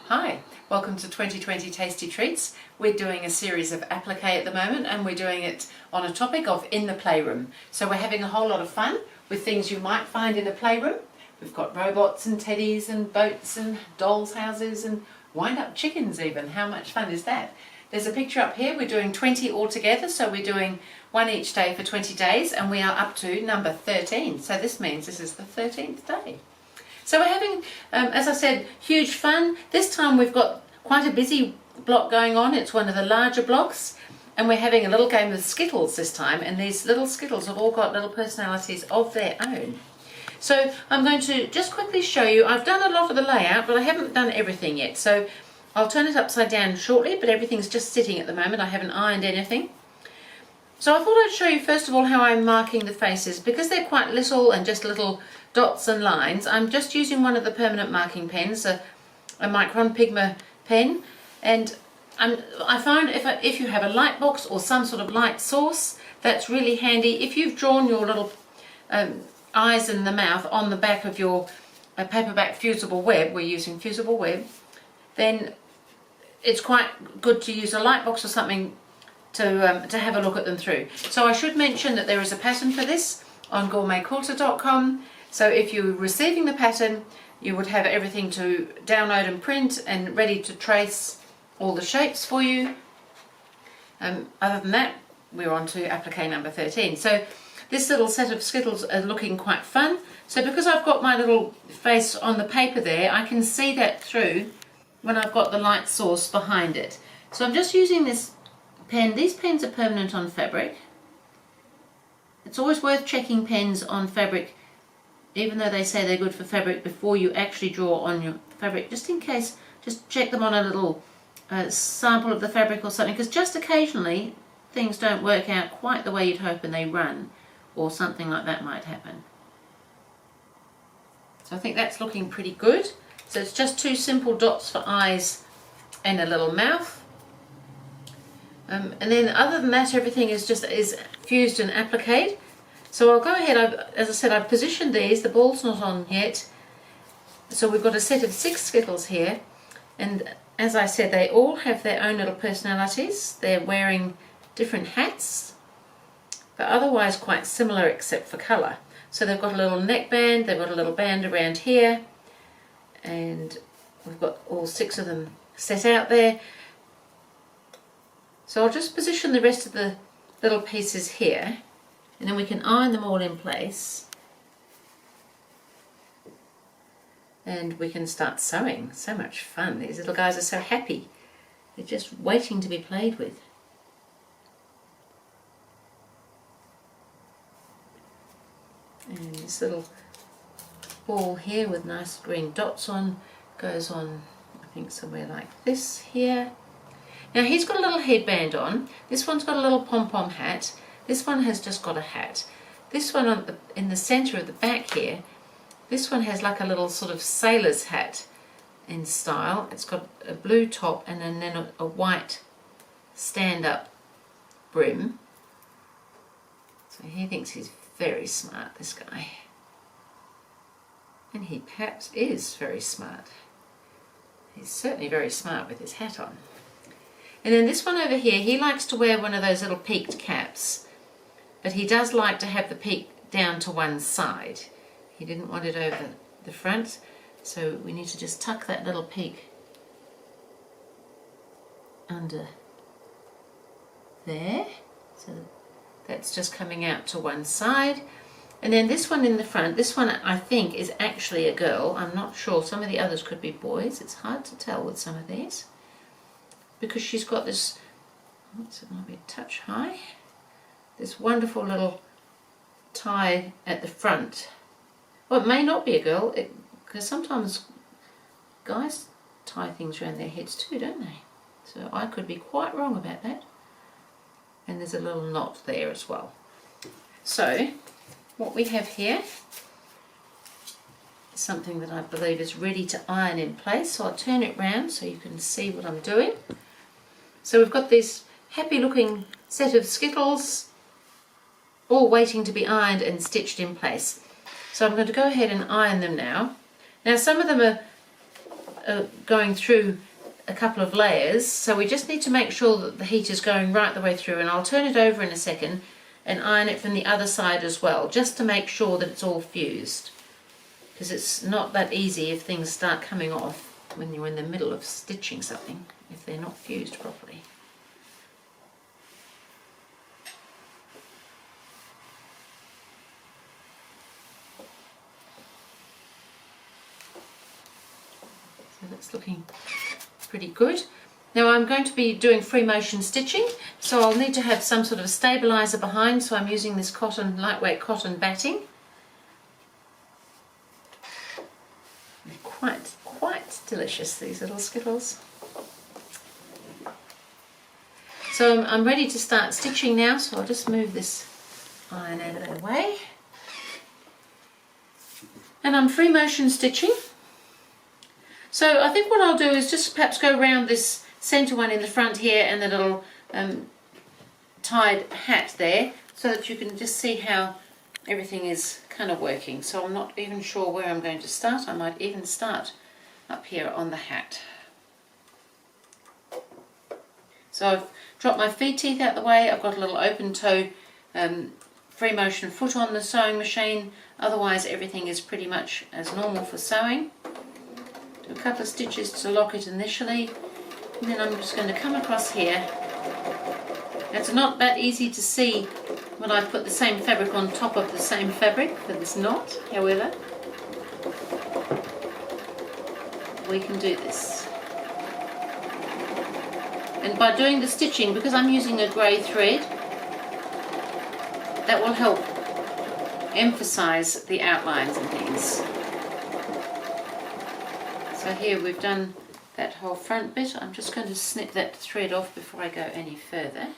Hi, welcome to 2020 Tasty Treats. We're doing a series of applique at the moment, and we're doing it on a topic of in the playroom. So we're having a whole lot of fun with things you might find in a playroom. We've got robots and teddies and boats and dolls' houses and wind-up chickens even. How much fun is that? There's a picture up here. We're doing 20 altogether, so we're doing one each day for 20 days, and we are up to number 13. So this means this is the 13th day. So we're having, as I said, huge fun. This time we've got quite a busy block going on. It's one of the larger blocks, and we're having a little game of Skittles this time, and these little Skittles have all got little personalities of their own. So I'm going to just quickly show you. I've done a lot of the layout, but I haven't done everything yet. So I'll turn it upside down shortly, but everything's just sitting at the moment. I haven't ironed anything. So I thought I'd show you first of all how I'm marking the faces. Because they're quite little and just little dots and lines, I'm just using one of the permanent marking pens, a Micron Pigma pen, and I find if you have a light box or some sort of light source, that's really handy. If you've drawn your little eyes and the mouth on the back of your paperback fusible web, we're using fusible web, then it's quite good to use a light box or something to have a look at them through. So I should mention that there is a pattern for this on GourmetQuilter.com. So if you're receiving the pattern, you would have everything to download and print and ready to trace all the shapes for you. Other than that, we're on to applique number 13. So this little set of Skittles are looking quite fun. So because I've got my little face on the paper there, I can see that through when I've got the light source behind it. So I'm just using this pen. These pens are permanent on fabric. It's always worth checking pens on fabric, even though they say they're good for fabric, before you actually draw on your fabric, just in case. Just check them on a little sample of the fabric or something, because just occasionally things don't work out quite the way you'd hope and they run, or something like that might happen. So I think that's looking pretty good. So it's just two simple dots for eyes and a little mouth. And then other than that, everything is fused and appliqued. So I'll go ahead. As I said, I've positioned these. The ball's not on yet. So we've got a set of 6 Skittles here. And as I said, they all have their own little personalities. They're wearing different hats, but otherwise quite similar except for colour. So they've got a little neckband, they've got a little band around here, and we've got all 6 of them set out there. So I'll just position the rest of the little pieces here, and then we can iron them all in place, and we can start sewing. So much fun. These little guys are so happy. They're just waiting to be played with. And this little ball here with nice green dots on goes on, I think, somewhere like this here. Now he's got a little headband on. This one's got a little pom-pom hat. This one has just got a hat. This one in the centre of the back here, this one has like a little sort of sailor's hat in style. It's got a blue top and then a white stand-up brim. So he thinks he's very smart, this guy. And he perhaps is very smart. He's certainly very smart with his hat on. And then this one over here, he likes to wear one of those little peaked caps, but he does like to have the peak down to one side. He didn't want it over the front, so we need to just tuck that little peak under there. So that's just coming out to one side. And then this one in the front, this one I think is actually a girl. I'm not sure. Some of the others could be boys. It's hard to tell with some of these, because she's got this, it might be a touch high, this wonderful little tie at the front. Well, it may not be a girl, because sometimes guys tie things around their heads too, don't they? So I could be quite wrong about that. And there's a little knot there as well. So what we have here is something that I believe is ready to iron in place. So I'll turn it round so you can see what I'm doing. So we've got this happy looking set of Skittles all waiting to be ironed and stitched in place. So I'm going to go ahead and iron them now. Now some of them are going through a couple of layers, so we just need to make sure that the heat is going right the way through, and I'll turn it over in a second and iron it from the other side as well, just to make sure that it's all fused, because it's not that easy if things start coming off when you're in the middle of stitching something, if they're not fused properly. So that's looking pretty good. Now I'm going to be doing free motion stitching, so I'll need to have some sort of stabilizer behind, so I'm using this cotton, lightweight cotton batting. They're quite delicious, these little skittles. So I'm ready to start stitching now, so I'll just move this iron out of the way. And I'm free motion stitching. So I think what I'll do is just perhaps go around this centre one in the front here and the little tied hat there, so that you can just see how everything is kind of working. So I'm not even sure where I'm going to start. I might even start up here on the hat. So I've dropped my feed teeth out the way. I've got a little open toe free motion foot on the sewing machine. Otherwise everything is pretty much as normal for sewing. Do a couple of stitches to lock it initially, and then I'm just going to come across here. It's not that easy to see when I put the same fabric on top of the same fabric for this knot, however, we can do this. And by doing the stitching, because I'm using a grey thread, that will help emphasize the outlines and things. So here we've done that whole front bit. I'm just going to snip that thread off before I go any further.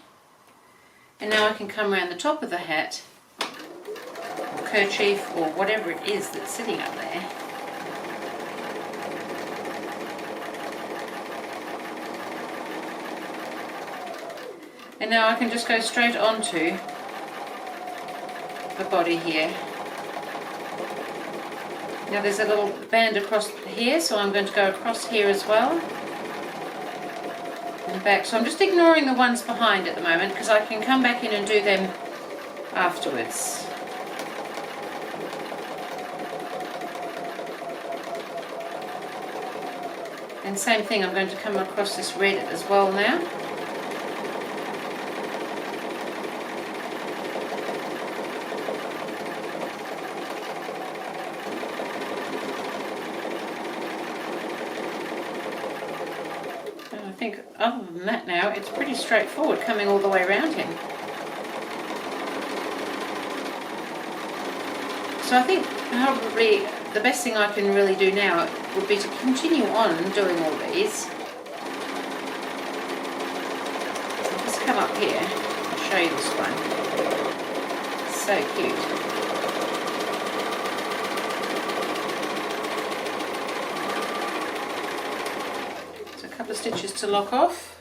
And now I can come around the top of the hat, or kerchief, or whatever it is that's sitting up there. And now I can just go straight onto the body here. Now there's a little band across here, so I'm going to go across here as well. And back. So I'm just ignoring the ones behind at the moment, because I can come back in and do them afterwards. And same thing, I'm going to come across this red as well now. Other than that now, it's pretty straightforward coming all the way around him. So I think probably the best thing I can really do now would be to continue on doing all these. So just come up here, I'll show you this one. It's so cute. Couple of stitches to lock off.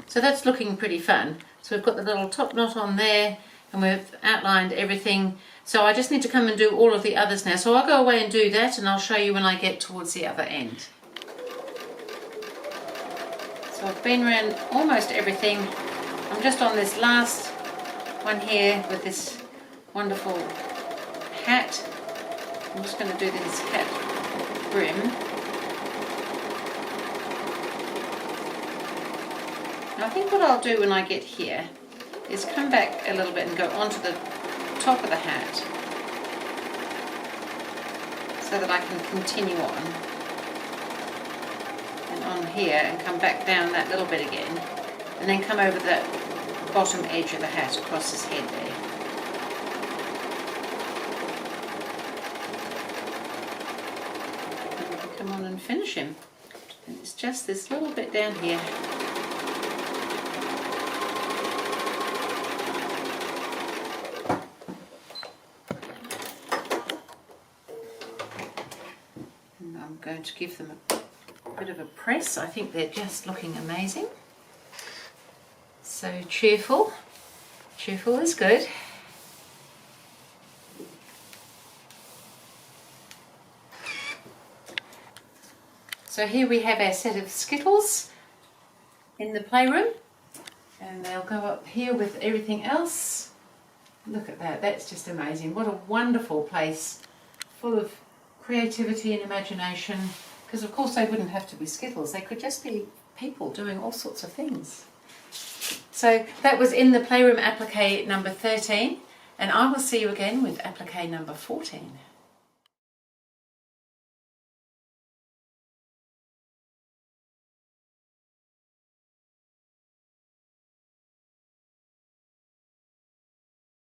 So that's looking pretty fun. So we've got the little top knot on there, and we've outlined everything. So I just need to come and do all of the others now. So I'll go away and do that, and I'll show you when I get towards the other end. So I've been around almost everything. I'm just on this last one here with this wonderful hat. I'm just going to do this hat brim. Now I think what I'll do when I get here is come back a little bit and go onto the top of the hat so that I can continue on and on here and come back down that little bit again, and then come over the bottom edge of the hat across his head there. Come on and finish him. And it's just this little bit down here. And I'm going to give them a bit of a press. I think they're just looking amazing. So cheerful. Cheerful is good. So here we have our set of Skittles in the playroom, and they'll go up here with everything else. Look at that, that's just amazing. What a wonderful place, full of creativity and imagination, because of course they wouldn't have to be Skittles, they could just be people doing all sorts of things. So that was in the Playroom Applique number 13, and I will see you again with Applique number 14.